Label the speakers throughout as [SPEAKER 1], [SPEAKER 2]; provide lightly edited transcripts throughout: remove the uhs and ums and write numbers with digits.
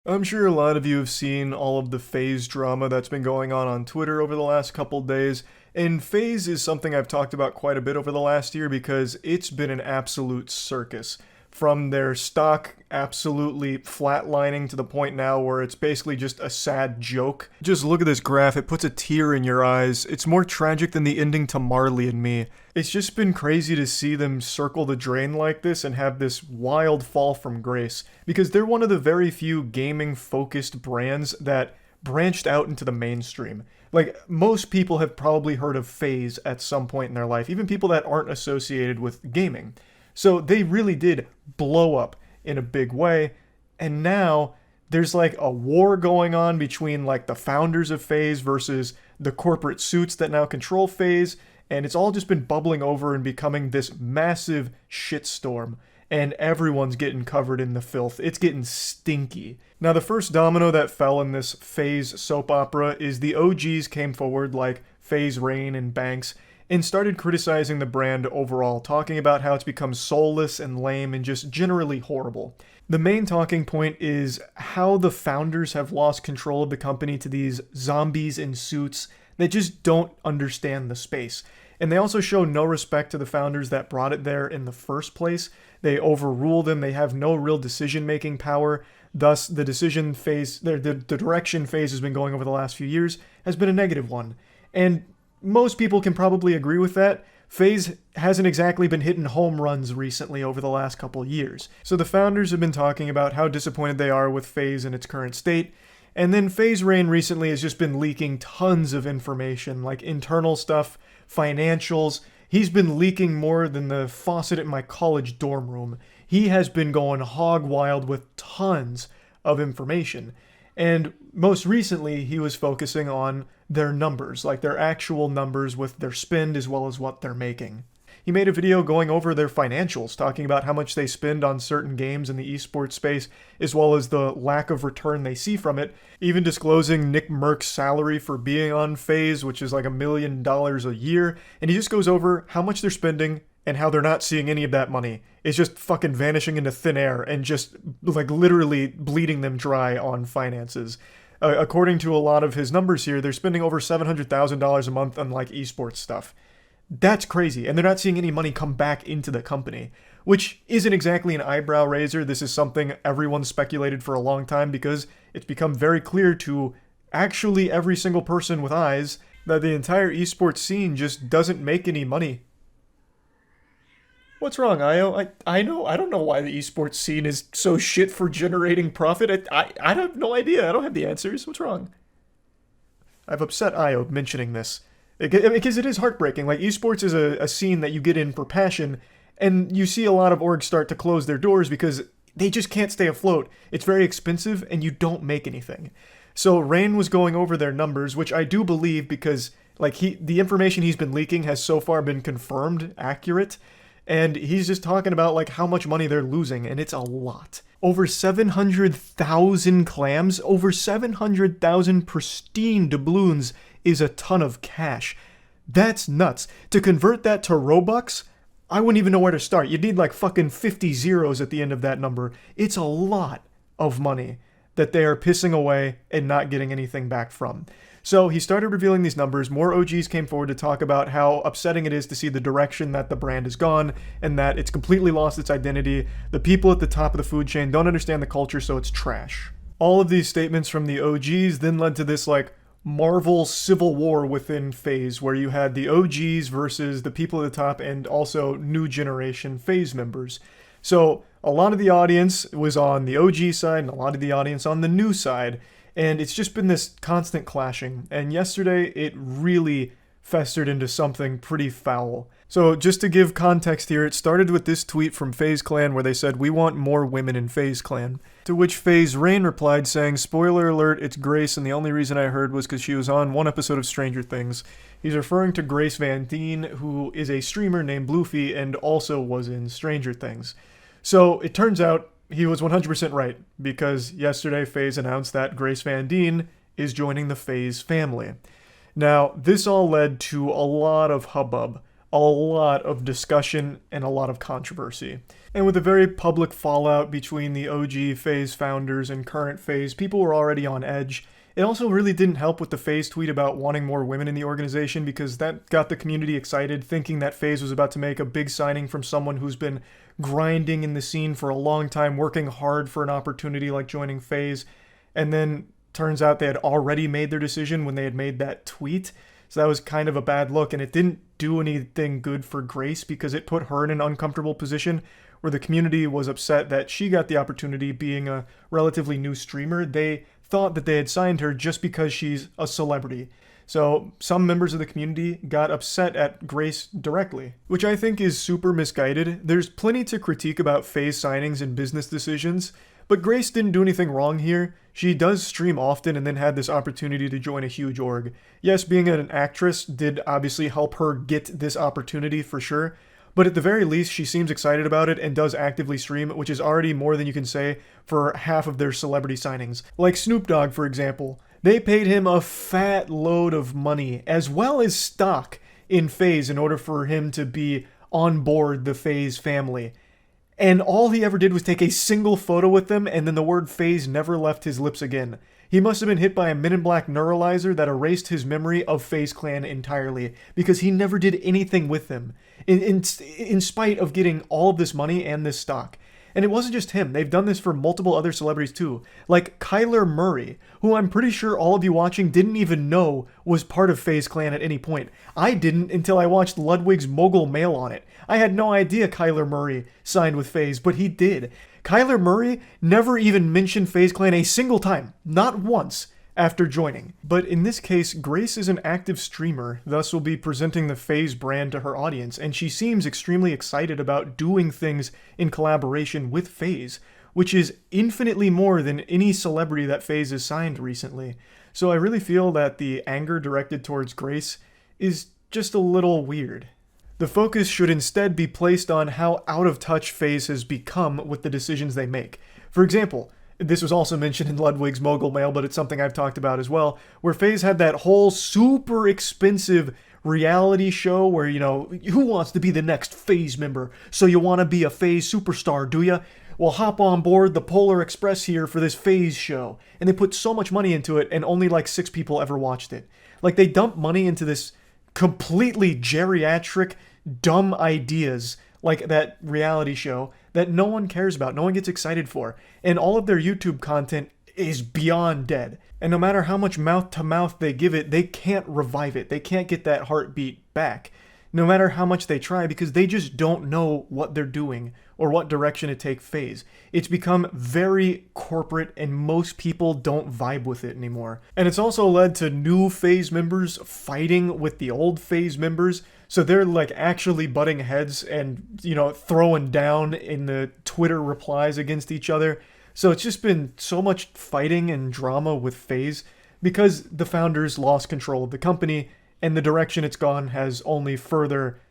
[SPEAKER 1] I'm sure a lot of you have seen all of the FaZe drama that's been going on Twitter over the last couple days, and FaZe is something I've talked about quite a bit over the last year because it's been an absolute circus. From their stock absolutely flatlining to the point now where it's basically just a sad joke. Just look at this graph, it puts a tear in your eyes. It's more tragic than the ending to Marley and Me. It's just been crazy to see them circle the drain like this and have this wild fall from grace, because they're one of the very few gaming focused brands that branched out into the mainstream. Like, most people have probably heard of FaZe at some point in their life, even people that aren't associated with gaming. So they really did blow up in a big way, and now there's like a war going on between like the founders of FaZe versus the corporate suits that now control FaZe, and it's all just been bubbling over and becoming this massive shitstorm, and everyone's getting covered in the filth. It's getting stinky. Now, the first domino that fell in this FaZe soap opera is the OGs came forward, like FaZe Rain and Banks, and started criticizing the brand overall, talking about how it's become soulless and lame and just generally horrible. The main talking point is how the founders have lost control of the company to these zombies in suits that just don't understand the space. And they also show no respect to the founders that brought it there in the first place. They overrule them, they have no real decision-making power. Thus, the direction FaZe has been going over the last few years has been a negative one. And most people can probably agree with that. FaZe hasn't exactly been hitting home runs recently over the last couple years. So the founders have been talking about how disappointed they are with FaZe in its current state. And then FaZe Rain recently has just been leaking tons of information, like internal stuff, financials. He's been leaking more than the faucet in my college dorm room. He has been going hog wild with tons of information. And most recently, he was focusing on their numbers, like their actual numbers with their spend as well as what they're making. He made a video going over their financials, talking about how much they spend on certain games in the esports space, as well as the lack of return they see from it, even disclosing Nick Merck's salary for being on FaZe, which is like $1 million a year, and he just goes over how much they're spending and how they're not seeing any of that money. It's just fucking vanishing into thin air and just like literally bleeding them dry on finances. According to a lot of his numbers here, they're spending over $700,000 a month on like esports stuff. That's crazy, and they're not seeing any money come back into the company, which isn't exactly an eyebrow raiser. This is something everyone speculated for a long time because it's become very clear to actually every single person with eyes that the entire esports scene just doesn't make any money. What's wrong, Io? I don't know why the esports scene is so shit for generating profit. I have no idea. I don't have the answers. What's wrong? I've upset Io mentioning this. Because it is heartbreaking. Like, esports is a scene that you get in for passion, and you see a lot of orgs start to close their doors because they just can't stay afloat. It's very expensive, and you don't make anything. So Rain was going over their numbers, which I do believe because like the information he's been leaking has so far been confirmed accurate. And he's just talking about like how much money they're losing, and it's a lot. Over 700,000 clams, over 700,000 pristine doubloons is a ton of cash. That's nuts. To convert that to Robux, I wouldn't even know where to start. You'd need like fucking 50 zeros at the end of that number. It's a lot of money that they are pissing away and not getting anything back from. So he started revealing these numbers. More OGs came forward to talk about how upsetting it is to see the direction that the brand has gone and that it's completely lost its identity. The people at the top of the food chain don't understand the culture, so it's trash. All of these statements from the OGs then led to this like Marvel civil war within FaZe, where you had the OGs versus the people at the top and also new generation FaZe members. So a lot of the audience was on the OG side and a lot of the audience on the new side. And it's just been this constant clashing. And yesterday, it really festered into something pretty foul. So just to give context here, it started with this tweet from FaZe Clan where they said, "We want more women in FaZe Clan." To which FaZe Rain replied saying, "Spoiler alert, it's Grace, and the only reason I heard was because she was on one episode of Stranger Things." He's referring to Grace Van Dien, who is a streamer named Bluefy and also was in Stranger Things. So it turns out he was 100% right, because yesterday FaZe announced that Grace Van Dien is joining the FaZe family. Now, this all led to a lot of hubbub a lot of discussion and a lot of controversy. And with a very public fallout between the OG FaZe founders and current FaZe, people were already on edge. It also really didn't help with the FaZe tweet about wanting more women in the organization, because that got the community excited, thinking that FaZe was about to make a big signing from someone who's been grinding in the scene for a long time, working hard for an opportunity like joining FaZe. And then turns out they had already made their decision when they had made that tweet. So that was kind of a bad look, and it didn't do anything good for Grace, because it put her in an uncomfortable position where the community was upset that she got the opportunity being a relatively new streamer. They thought that they had signed her just because she's a celebrity. So some members of the community got upset at Grace directly, which I think is super misguided. There's plenty to critique about FaZe signings and business decisions, but Grace didn't do anything wrong here. She does stream often and then had this opportunity to join a huge org. Yes, being an actress did obviously help her get this opportunity for sure, but at the very least, she seems excited about it and does actively stream, which is already more than you can say for half of their celebrity signings. Like Snoop Dogg, for example. They paid him a fat load of money, as well as stock, in FaZe in order for him to be on board the FaZe family. And all he ever did was take a single photo with them, and then the word FaZe never left his lips again. He must have been hit by a Men in Black neuralizer that erased his memory of FaZe Clan entirely, because he never did anything with them, in spite of getting all of this money and this stock. And it wasn't just him. They've done this for multiple other celebrities too. Like Kyler Murray, who I'm pretty sure all of you watching didn't even know was part of FaZe Clan at any point. I didn't until I watched Ludwig's Mogul Mail on it. I had no idea Kyler Murray signed with FaZe, but he did. Kyler Murray never even mentioned FaZe Clan a single time. Not once. After joining. But in this case, Grace is an active streamer, thus will be presenting the FaZe brand to her audience, and she seems extremely excited about doing things in collaboration with FaZe, which is infinitely more than any celebrity that FaZe has signed recently. So I really feel that the anger directed towards Grace is just a little weird. The focus should instead be placed on how out of touch FaZe has become with the decisions they make. For example, this was also mentioned in Ludwig's Mogul Mail, but it's something I've talked about as well, where FaZe had that whole super expensive reality show where, you know, who wants to be the next FaZe member? So you want to be a FaZe superstar, do ya? Well, hop on board the Polar Express here for this FaZe show. And they put so much money into it, and only like 6 people ever watched it. Like, they dumped money into this completely geriatric, dumb ideas like that reality show that no one cares about, no one gets excited for. And all of their YouTube content is beyond dead. And no matter how much mouth-to-mouth they give it, they can't revive it. They can't get that heartbeat back, no matter how much they try, because they just don't know what they're doing or what direction to take FaZe. It's become very corporate, and most people don't vibe with it anymore. And it's also led to new FaZe members fighting with the old FaZe members. So they're like actually butting heads and, you know, throwing down in the Twitter replies against each other. So it's just been so much fighting and drama with FaZe because the founders lost control of the company, and the direction it's gone has only further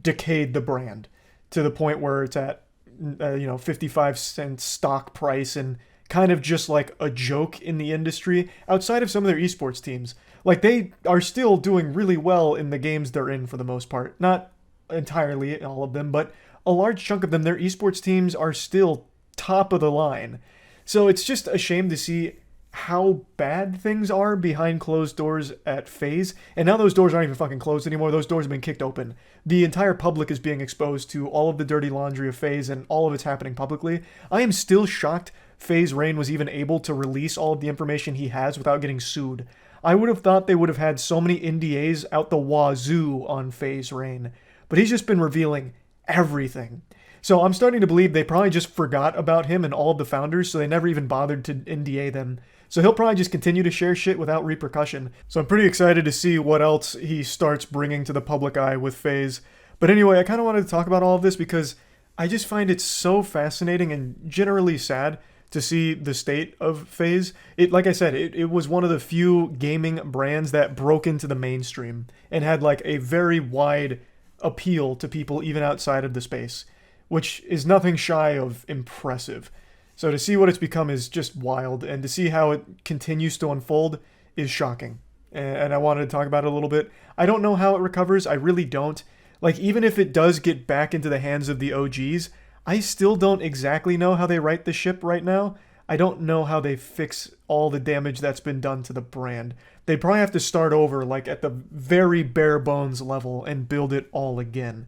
[SPEAKER 1] decayed the brand to the point where it's at, 55-cent stock price and kind of just like a joke in the industry outside of some of their esports teams. Like, they are still doing really well in the games they're in for the most part. Not entirely all of them, but a large chunk of them, their esports teams are still top of the line. So it's just a shame to see how bad things are behind closed doors at FaZe. And now those doors aren't even fucking closed anymore. Those doors have been kicked open. The entire public is being exposed to all of the dirty laundry of FaZe, and all of it's happening publicly. I am still shocked FaZe Rain was even able to release all of the information he has without getting sued. I would have thought they would have had so many NDAs out the wazoo on FaZe Rain, but he's just been revealing everything. So I'm starting to believe they probably just forgot about him and all of the founders, so they never even bothered to NDA them. So he'll probably just continue to share shit without repercussion. So I'm pretty excited to see what else he starts bringing to the public eye with FaZe. But anyway, I kind of wanted to talk about all of this because I just find it so fascinating and generally sad to see the state of FaZe. Like I said, it was one of the few gaming brands that broke into the mainstream and had like a very wide appeal to people even outside of the space, which is nothing shy of impressive. So to see what it's become is just wild, and to see how it continues to unfold is shocking. And I wanted to talk about it a little bit. I don't know how it recovers, I really don't, Like, even if it does get back into the hands of the OGs, I still don't exactly know how they right the ship right now. I don't know how they fix all the damage that's been done to the brand. They'd probably have to start over, like, at the very bare bones level and build it all again.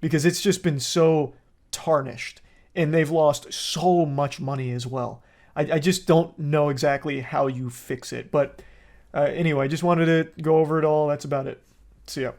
[SPEAKER 1] Because it's just been so tarnished. And they've lost so much money as well. I just don't know exactly how you fix it. But anyway, I just wanted to go over it all. That's about it. See ya.